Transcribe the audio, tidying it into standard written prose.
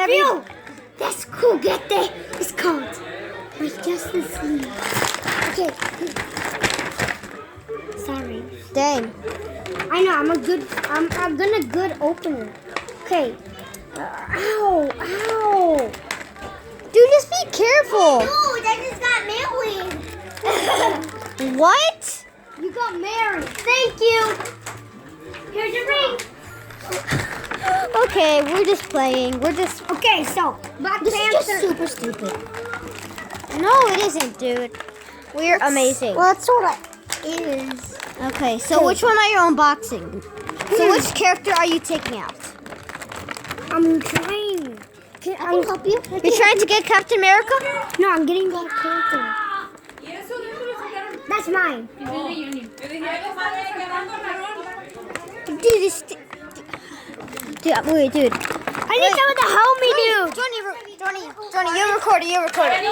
gotta Real. That's cool. Get that. It's called my Justice League. Okay. Sorry. Dang. I know. I'm gonna good opener. Okay. Ow! Ow! Dude, just be careful. Dude, I just got married. What? You got married. Thank you. Here's your ring. Okay, we're just playing. Okay, so Black This Panther. is just super stupid. No, it isn't, dude. We're amazing. Well, that's what it is. Okay, so which one are you unboxing? So which character are you taking out? I'm trying. Can I help you? You're trying to get Captain America? No, I'm getting Black Panther. That's mine. Dude, wait, dude. I need someone to help me, dude. Johnny, you're recording. You're recording.